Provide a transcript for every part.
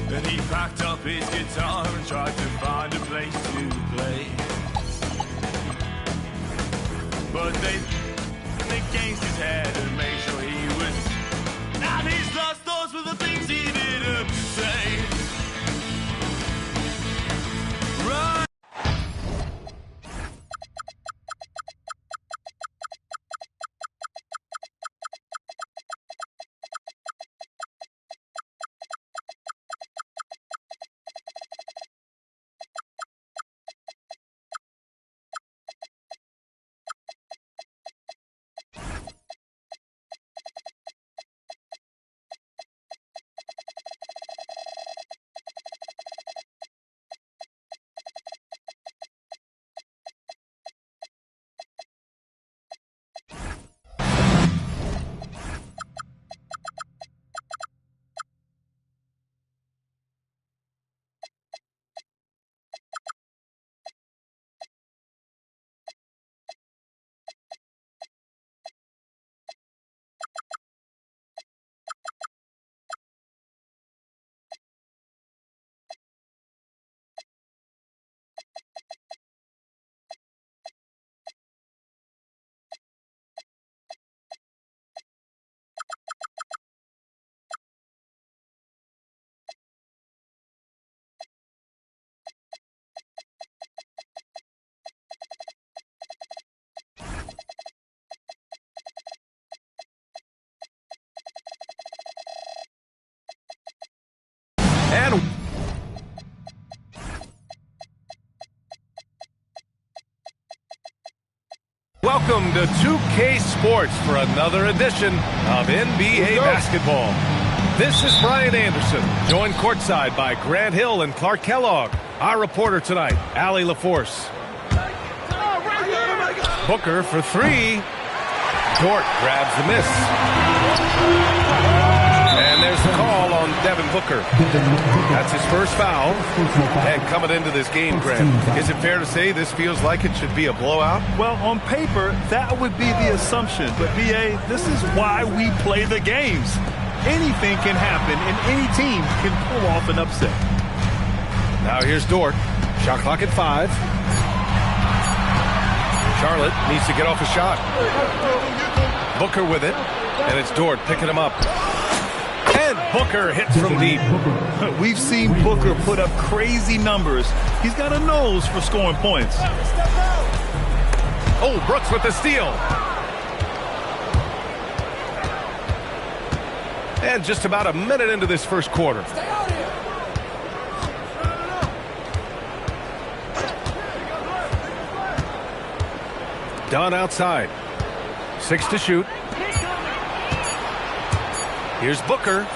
Then he packed up his guitar and tried to find a place to play. But they against his head and made sure he was not his last thoughts were the things he didn't say. Right. And welcome to 2K Sports for another edition of NBA basketball. This is Brian Anderson, joined courtside by Grant Hill and Clark Kellogg. Our reporter tonight, Allie LaForce. Booker for three. Dort grabs the miss. And there's the call on Devin Booker. That's his first foul. And coming into this game, Grant, is it fair to say this feels like it should be a blowout? Well, on paper, that would be the assumption. But, B.A., this is why we play the games. Anything can happen, and any team can pull off an upset. Now here's Dort. Shot clock at 5. Charlotte needs to get off a shot. Booker with it. And it's Dort picking him up. And Booker hits from deep. We've seen Booker put up crazy numbers. He's got a nose for scoring points. Oh, Brooks with the steal. And just about a minute into this first quarter. Dunn outside. 6 to shoot. Here's Booker.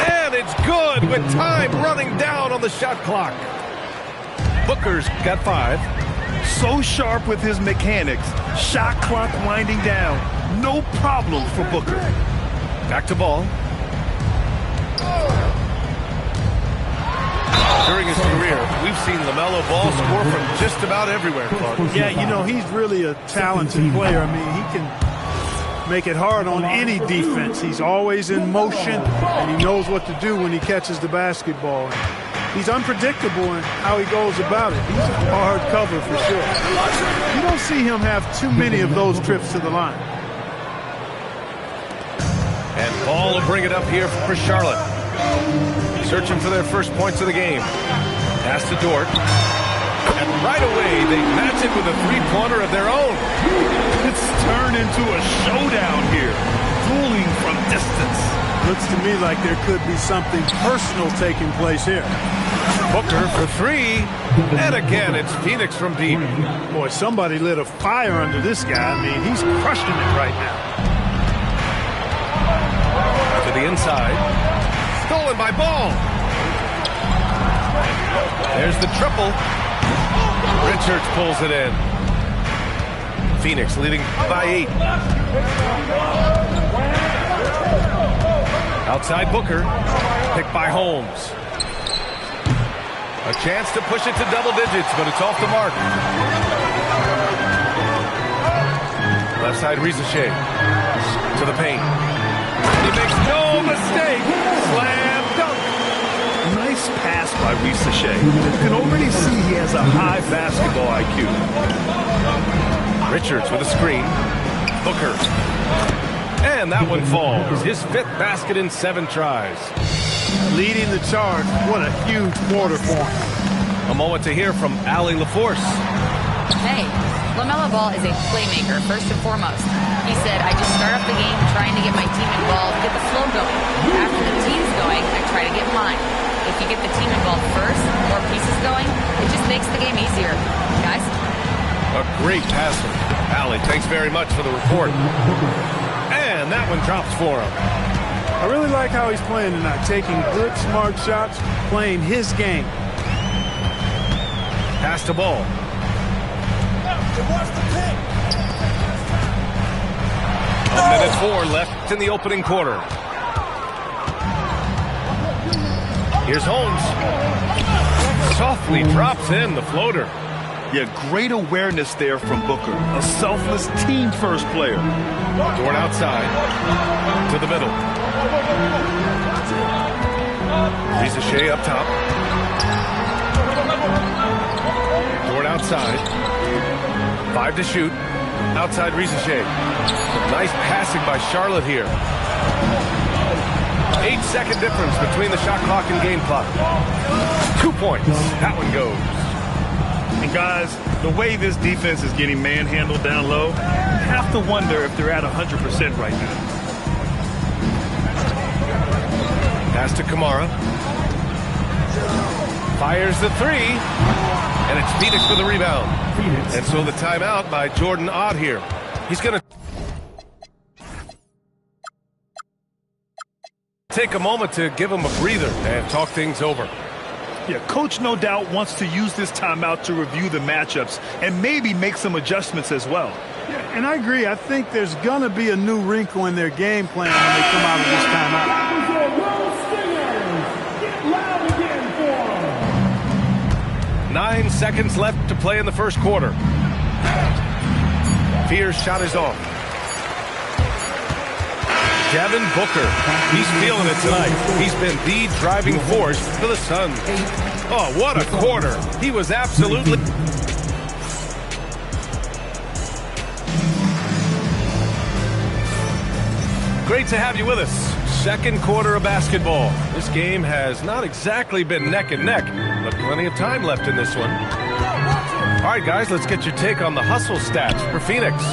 And it's good with time running down on the shot clock. Booker's got 5. So sharp with his mechanics. Shot clock winding down. No problem for Booker. Back to ball. During his career, we've seen LaMelo Ball score from just about everywhere, Clark. Yeah, you know, he's really a talented player. I mean, he can make it hard on any defense. He's always in motion, and he knows what to do when he catches the basketball. He's unpredictable in how he goes about it. He's a hard cover for sure. You don't see him have too many of those trips to the line. And Ball will bring it up here for Charlotte. Searching for their first points of the game. Pass to Dort. And right away, they match it with a three-pointer of their own. It's turned into a showdown here. Dueling from distance. Looks to me like there could be something personal taking place here. Booker for 3. And again, it's Phoenix from deep. Boy, somebody lit a fire under this guy. I mean, he's crushing it right now. To the inside. Stolen by Ball. There's the triple. Richards pulls it in. Phoenix leading by 8. Outside Booker. Picked by Holmes. A chance to push it to double digits, but it's off the mark. Left side Rizachet. To the paint. He makes no mistake. Slam dunk. today. You can already see he has a high basketball IQ. Richards with a screen. Booker. And that one falls. His 5th basket in 7 tries. Leading the charge. What a huge quarter for him. A moment to hear from Allie LaForce. Hey, LaMelo Ball is a playmaker, first and foremost. He said, I just start up the game trying to get my team involved, get the flow going. After the team's going, I try to get mine. If you get the team involved first, more pieces going, it just makes the game easier. Guys? A great passer. Allie, thanks very much for the report. And that one drops for him. I really like how he's playing tonight, taking good, smart shots, playing his game. Pass the ball. A minute 4 left in the opening quarter. Here's Holmes. Softly drops in the floater. Yeah, great awareness there from Booker. A selfless team-first player. Dort outside. To the middle. Risa Shea up top. Dort outside. 5 to shoot. Outside Risa Shea. Nice passing by Charlotte here. 8-second difference between the shot clock and game clock. 2 points. That one goes. And guys, the way this defense is getting manhandled down low, you have to wonder if they're at 100% right now. Pass to Kamara. Fires the 3. And it's Phoenix for the rebound. And so the timeout by Jordan Ott here. He's going to take a moment to give him a breather and talk things over. Yeah, coach no doubt wants to use this timeout to review the matchups and maybe make some adjustments as well. Yeah, and I agree. I think there's going to be a new wrinkle in their game plan when they come out of this timeout. 9 seconds left to play in the first quarter. Fear's shot is off. Devin Booker, he's feeling it tonight. He's been the driving force for the Suns. Oh, what a quarter. He was absolutely... Great to have you with us. Second quarter of basketball. This game has not exactly been neck and neck, but plenty of time left in this one. All right, guys, let's get your take on the hustle stats for Phoenix.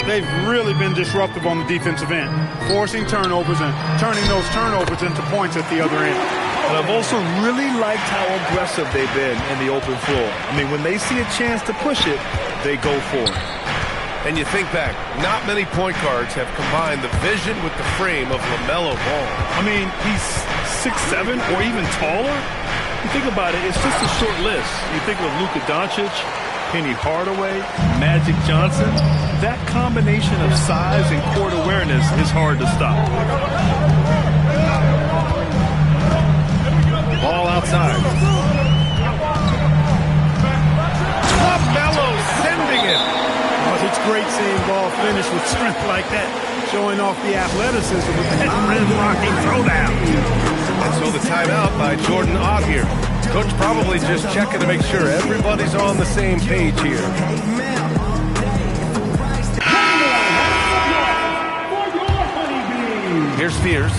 They've really been disruptive on the defensive end, forcing turnovers and turning those turnovers into points at the other end. But I've also really liked how aggressive they've been in the open floor. I mean, when they see a chance to push it, they go for it. And you think back, not many point guards have combined the vision with the frame of LaMelo Ball. I mean, he's 6'7" or even taller. You think about it, it's just a short list. You think of Luka Doncic, Penny Hardaway, Magic Johnson. That combination of size and court awareness is hard to stop. Ball outside. LaMelo sending it. Oh, it's great seeing Ball finish with strength like that, showing off the athleticism with that rim-rocking throwdown. And so the timeout by Jordan Ott here. Coach probably just checking to make sure everybody's on the same page here. Here's Spears.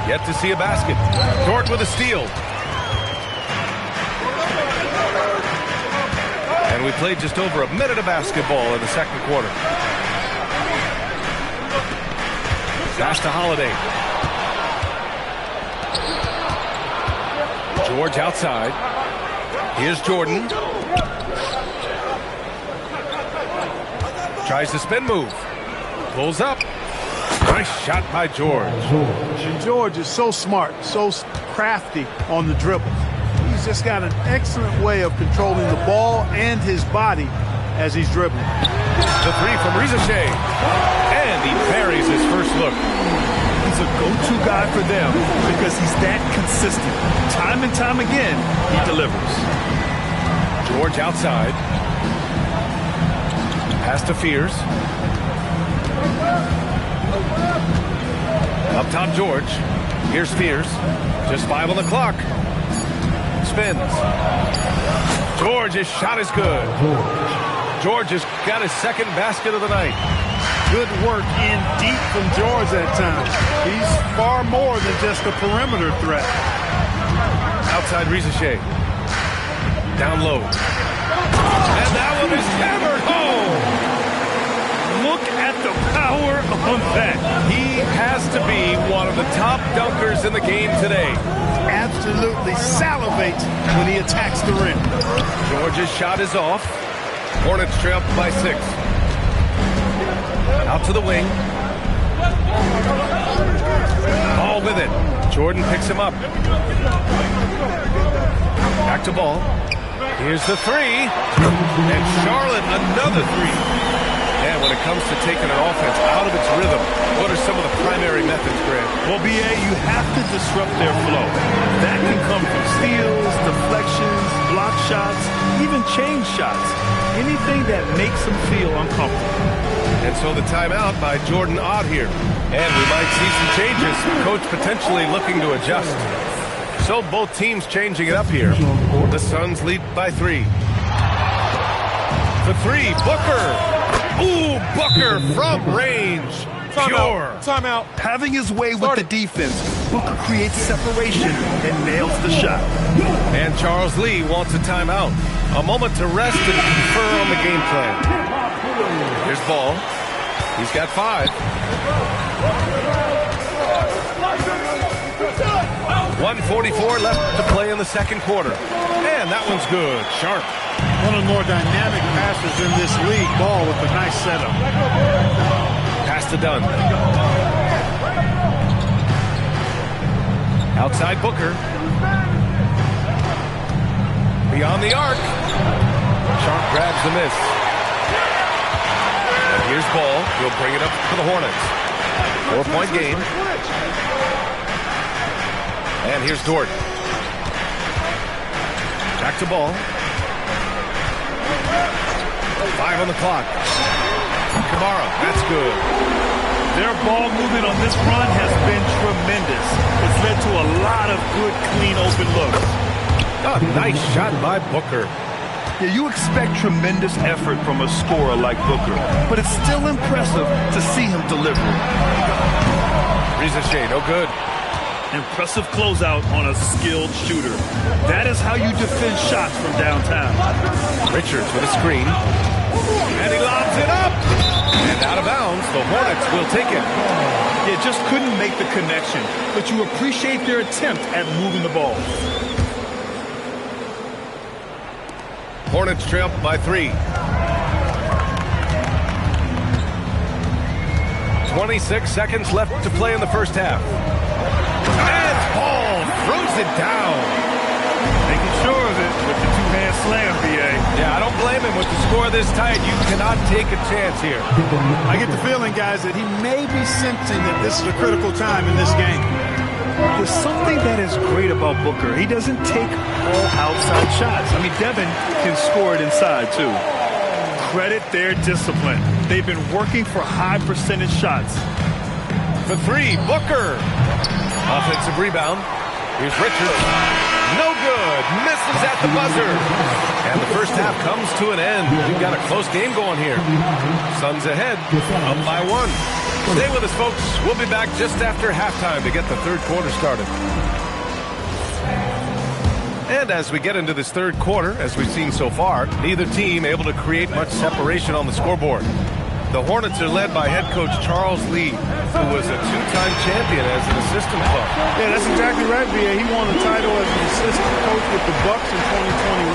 Yet to see a basket. Dort with a steal. And we played just over a minute of basketball in the second quarter. Pass to Holiday. George outside. Here's Jordan. Tries the spin move. Pulls up. Nice shot by George. And George is so smart, so crafty on the dribble. He's just got an excellent way of controlling the ball and his body as he's dribbling. The 3 from Risa Shea. And he buries his first look. He's a go-to guy for them because he's that consistent. Time and time again, he delivers. George outside. Pass to Fears. Up top, George. Here's Fears. Just 5 on the clock. spins. George's shot is good. George has got his second basket of the night. Good work in deep from George that time. He's far more than just a perimeter threat. Outside Rizachet. Down low. And that one is hammered home. Look at the power on that. He has to be one of the top dunkers in the game today. Absolutely salivates when he attacks the rim. George's shot is off. Hornets trail by 6. Out to the wing. Ball with it. Jordan picks him up. Back to Ball. Here's the 3. And Charlotte another 3. And when it comes to taking an offense out of its rhythm, what are some of the primary methods, Grant? Well, B.A., you have to disrupt their flow. That can come from steals, deflections, block shots, even change shots. Anything that makes them feel uncomfortable. And so the timeout by Jordan Ott here. And we might see some changes. Coach potentially looking to adjust. So both teams changing it up here. The Suns lead by 3. The 3, Booker. Ooh, Booker from range. Pure. Timeout. Having his way with the defense, Booker creates separation and nails the shot. And Charles Lee wants a timeout. A moment to rest and confer on the game plan. Here's Ball. He's got 5. 1:44 left to play in the second quarter. And that one's good. Sharp. One of the more dynamic passers in this league. Ball with a nice setup. Pass to Dunn. Outside Booker. Beyond the arc. Sharp grabs the miss. And here's Ball. He'll bring it up for the Hornets. 4-point game. And here's Dort. Back to Ball. 5 on the clock. Kamara, that's good. Their ball movement on this run has been tremendous. It's led to a lot of good, clean, open looks. A nice shot by Booker. Yeah, you expect tremendous effort from a scorer like Booker, but it's still impressive to see him deliver. Rizachet, no good. Impressive closeout on a skilled shooter. That is how you defend shots from downtown. Richards with a screen. And he lobs it up. And out of bounds, the Hornets will take it. Yeah, just couldn't make the connection, but you appreciate their attempt at moving the ball. Hornets trail by 3. 26 seconds left to play in the first half. And Ball throws it down. Making sure of it with the two-hand slam, B.A. Yeah, I don't blame him with the score this tight. You cannot take a chance here. I get the feeling, guys, that he may be sensing that this is a critical time in this game. There's something that is great about Booker. He doesn't take all outside shots. I mean, Devin can score it inside, too. Credit their discipline. They've been working for high percentage shots. For 3, Booker. Offensive rebound. Here's Richards. No good. Misses at the buzzer. And the first half comes to an end. We've got a close game going here. Suns ahead, up by 1. Stay with us, folks. We'll be back just after halftime to get the third quarter started. And as we get into this third quarter, as we've seen so far, neither team able to create much separation on the scoreboard. The Hornets are led by head coach Charles Lee, who was a 2-time champion as an assistant club. Yeah, that's exactly right, B.A. He won the title as an assistant coach with the Bucks in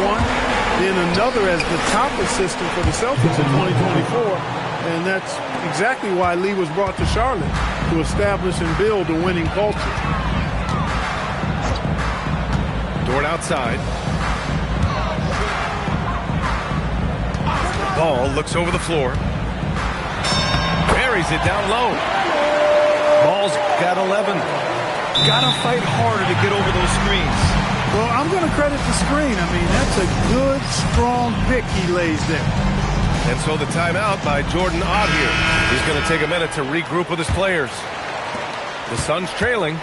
2021, then another as the top assistant for the Celtics in 2024. And that's exactly why Lee was brought to Charlotte, to establish and build a winning culture. Dort outside. Ball looks over the floor. Buries it down low. Ball's got 11. Gotta fight harder to get over those screens. Well, I'm going to credit the screen. I mean, that's a good, strong pick he lays there. And so the timeout by Jordan Ott here. He's going to take a minute to regroup with his players. The Suns trailing.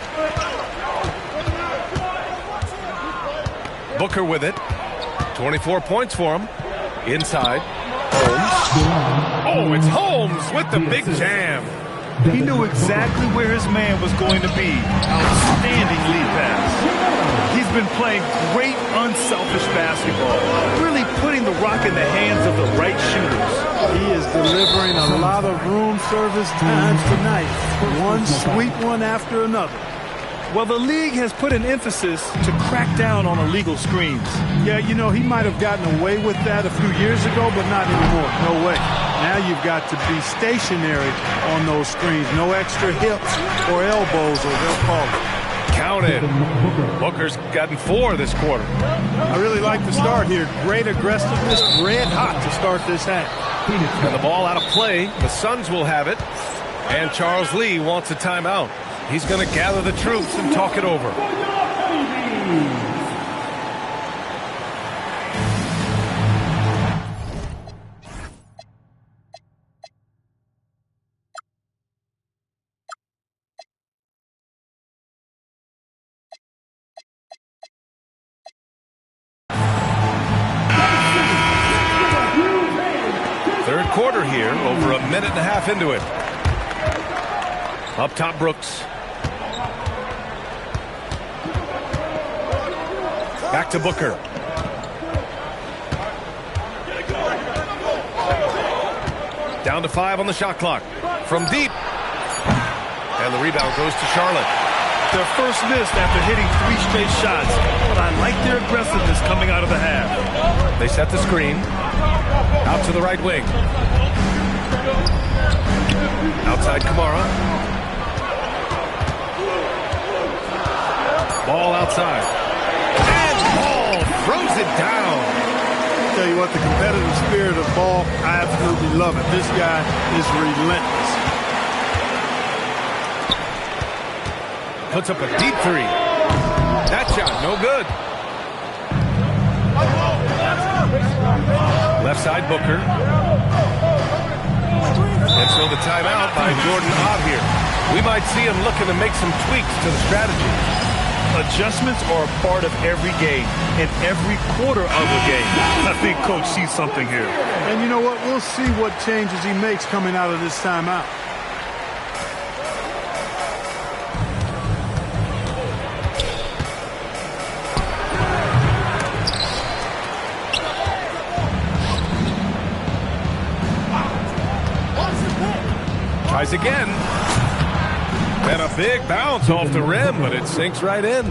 Booker with it. 24 points for him. Inside. Holmes. Oh, it's Holmes with the big jam. He knew exactly where his man was going to be. Outstanding lead pass. He's been playing great, unselfish basketball, really putting the rock in the hands of the right shooters. He is delivering a lot of room service times tonight. One sweet one after another. Well, the league has put an emphasis to crack down on illegal screens. Yeah, you know, he might have gotten away with that a few years ago, but not anymore. No way. Now you've got to be stationary on those screens. No extra hips or elbows, or they'll call it. Counted. Booker's gotten 4 this quarter. I really like the start here. Great aggressiveness, red hot to start this half. And the ball out of play. The Suns will have it. And Charles Lee wants a timeout. He's going to gather the troops and talk it over. Third quarter here, over a minute and a half into it. Up top, Brooks. Back to Booker. Down to 5 on the shot clock. From deep. And the rebound goes to Charlotte. Their first miss after hitting 3 straight shots. But I like their aggressiveness coming out of the half. They set the screen. Out to the right wing. Outside Kamara. Ball outside. And Ball throws it down. Tell you what, the competitive spirit of Ball, I absolutely love it. This guy is relentless. Puts up a deep 3. That shot, no good. Left side, Booker. And so the timeout by Jordan Ott here. We might see him looking to make some tweaks to the strategy. Adjustments are a part of every game, in every quarter of a game. I think Coach sees something here. And you know what? We'll see what changes he makes coming out of this timeout. Tries again. And a big bounce off the rim, but it sinks right in.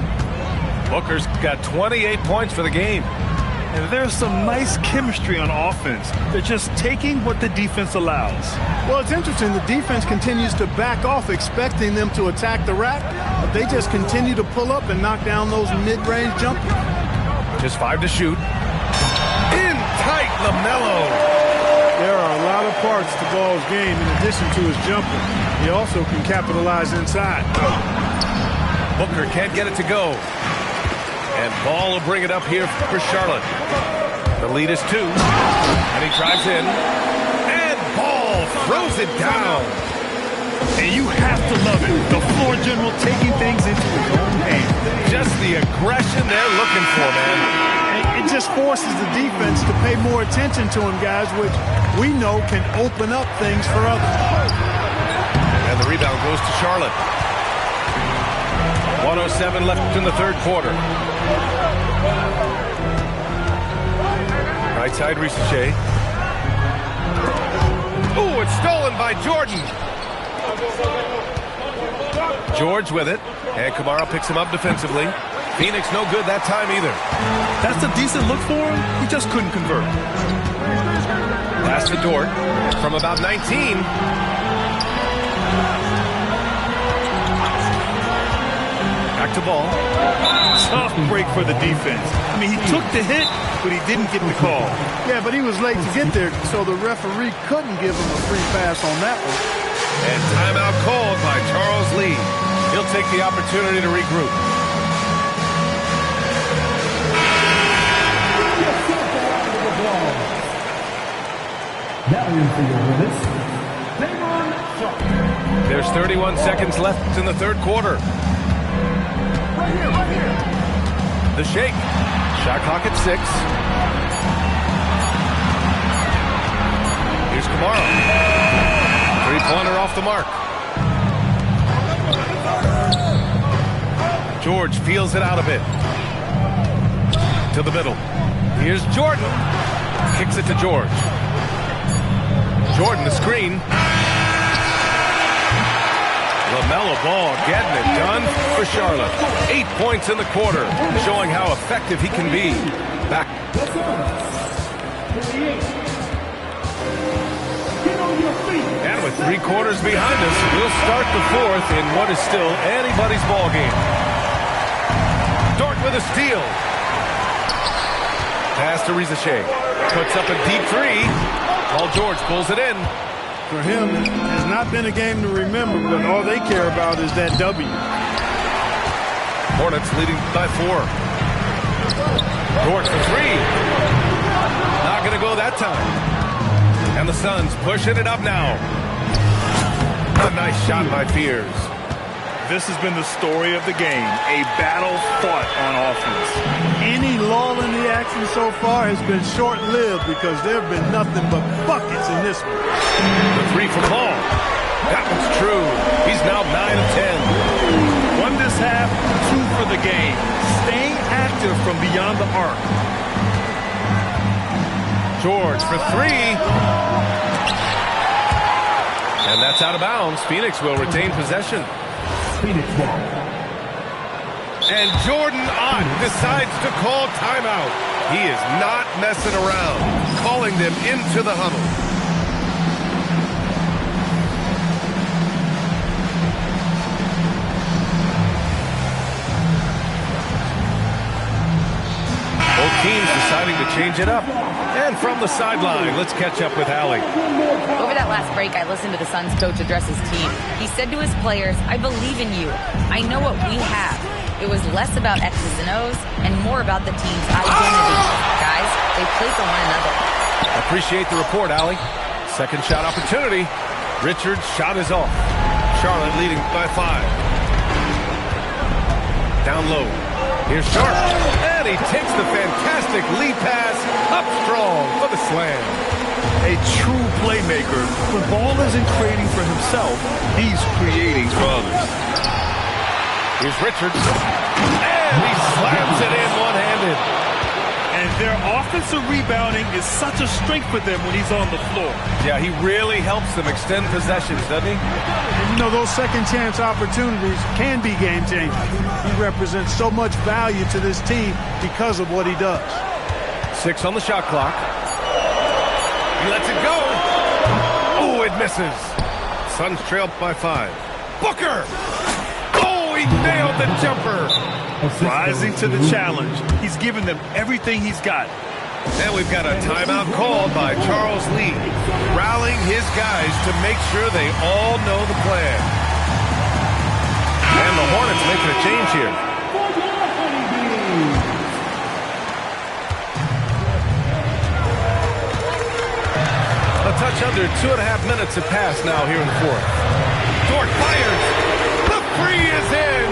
Booker's got 28 points for the game. And there's some nice chemistry on offense. They're just taking what the defense allows. Well, it's interesting. The defense continues to back off, expecting them to attack the rack, but they just continue to pull up and knock down those mid-range jumpers. Just 5 to shoot. In tight, LaMelo. There are a lot of parts to Ball's game in addition to his jumper. He also can capitalize inside. Booker can't get it to go. And Ball will bring it up here for Charlotte. The lead is 2. And he drives in. And Ball throws it down. And you have to love it. The floor general taking things into his own hands. Just the aggression they're looking for, man. It just forces the defense to pay more attention to him, guys, which we know can open up things for others. And the rebound goes to Charlotte. 1:07 left in the third quarter. Right side, Risache. Ooh, it's stolen by Jordan. George with it. And Kamara picks him up defensively. Phoenix no good that time either. That's a decent look for him. He just couldn't convert. Pass to Dort from about 19. Back to Ball. Tough break for the defense. I mean, he took the hit, but he didn't get the call. Yeah, but he was late to get there, so the referee couldn't give him a free pass on that one. And timeout called by Charles Lee. He'll take the opportunity to regroup. There's 31 seconds left in the third quarter. The shake. Shot clock at 6. Here's Kamara. Three-pointer off the mark. George feels it out a bit. To the middle. Here's Jordan. Kicks it to George. Jordan, the screen. LaMelo Ball getting it done for Charlotte. 8 points in the quarter, showing how effective he can be. Back. And with 3 quarters behind us, we'll start the 4th in what is still anybody's ball game. Dort with a steal. Pass to Rizachet. Puts up a deep 3. Paul George pulls it in. For him, it has not been a game to remember, but all they care about is that W. Hornets leading by 4. Dort for 3. Not going to go that time. And the Suns pushing it up now. A nice shot by Fears. This has been the story of the game, a battle fought on offense. Any lull in the action so far has been short-lived because there have been nothing but buckets in this one. The 3 from Ball. That one's true. He's now 9 of 10. 1 this half, 2 for the game. Staying active from beyond the arc. George for 3. And that's out of bounds. Phoenix will retain possession. And Jordan Ott decides to call timeout. He is not messing around, calling them into the huddle. Both teams deciding to change it up. And from the sideline, let's catch up with Allie. Over that last break, I listened to the Suns coach address his team. He said to his players, I believe in you. I know what we have. It was less about X's and O's and more about the team's identity. Guys, they play for one another. Appreciate the report, Allie. Second shot opportunity. Richards' shot is off. Charlotte leading by 5. Down low. Here's Sharp. And he takes the fantastic lead pass up strong for the slam. A true playmaker. When Ball isn't creating for himself, he's creating for others. Here's Richards. And he slams it in one-handed. And their offensive rebounding is such a strength for them when he's on the floor. Yeah, he really helps them extend possessions, doesn't he? And you know, those second chance opportunities can be game changing. He represents so much value to this team because of what he does. 6 on the shot clock. He lets it go. Oh, it misses. Suns trail by 5. Booker! Oh, he nailed the jumper. Rising to the challenge. He's given them everything he's got. And we've got a timeout called by Charles Lee, rallying his guys to make sure they all know the plan. And the Hornets making a change here. A touch under 2.5 minutes have passed now here in the 4th. Dort fires. The 3 is in.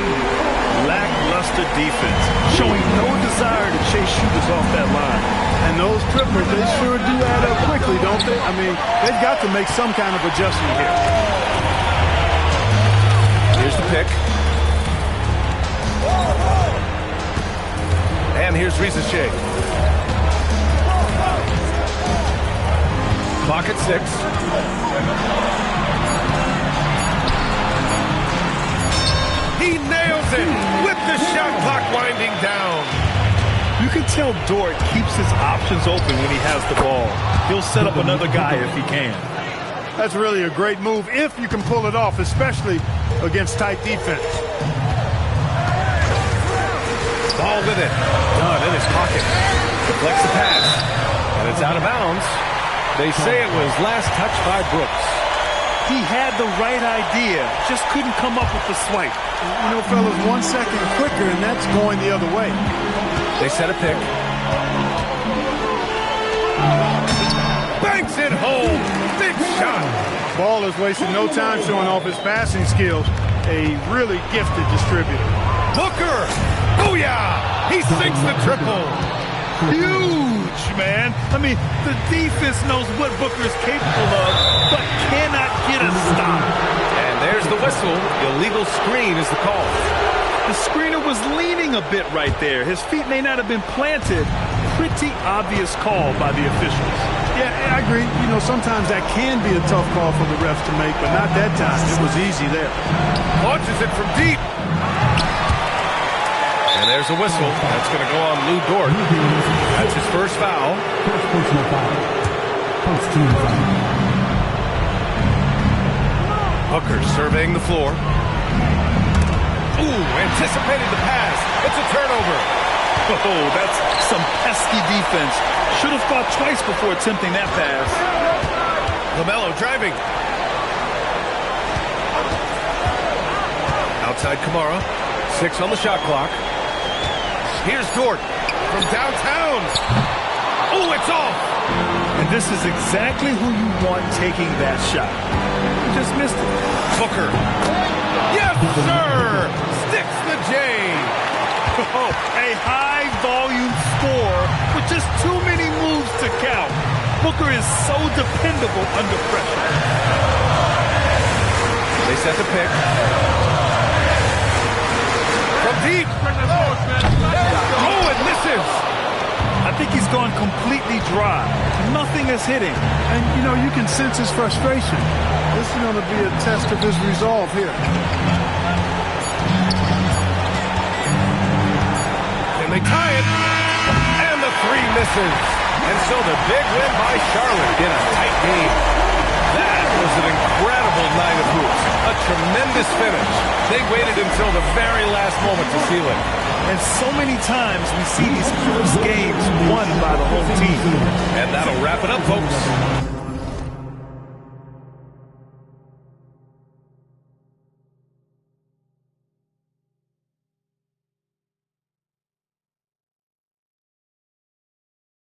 Lackluster defense, showing no desire to chase shooters off that line. And those trippers, they sure do add up quickly, don't they? I mean, they've got to make some kind of adjustment here. Here's the pick. And here's Rizachet. Clock at 6. He nails it with the shot clock winding down. You can tell Dort keeps his options open when he has the ball. He'll set up another guy if he can. That's really a great move if you can pull it off, especially against tight defense. Ball with it. Done in his pocket. Deflects the pass. And it's out of bounds. They say it was last touched by Brooks. He had the right idea, just couldn't come up with the swipe. You know, fellas, 1 second quicker, and that's going the other way. They set a pick. Banks it home. Big shot. Ball is wasting no time showing off his passing skills. A really gifted distributor. Booker. Booyah. He sinks the triple. Huge, man. I mean, the defense knows what Booker's capable of, but cannot get a stop. And there's the whistle. Illegal screen is the call. The screener was leaning a bit right there. His feet may not have been planted. Pretty obvious call by the officials. Yeah, I agree. You know, sometimes that can be a tough call for the refs to make, but not that time. It was easy there. Launches it from deep. And there's a whistle. That's going to go on Lou Dort. That's his first foul. First personal foul. First team foul. Hooker surveying the floor. Ooh, anticipated the pass. It's a turnover. Oh, that's some pesky defense. Should have thought twice before attempting that pass. LaMelo driving. Outside Kamara. 6 on the shot clock. Here's Dort from downtown. Oh, it's off. And this is exactly who you want taking that shot. You just missed it. Booker. Yes, sir. Sticks the J. Oh, a high-volume score with just too many moves to count. Booker is so dependable under pressure. They set the pick. From deep. Oh, it misses. I think he's gone completely dry. Nothing is hitting. And, you know, you can sense his frustration. This is going to be a test of his resolve here. They tie it, and the 3 misses. And so the big win by Charlotte in a tight game. That was an incredible night of hoops. A tremendous finish. They waited until the very last moment to seal it. And so many times we see these close games won by the home team. And that'll wrap it up, folks.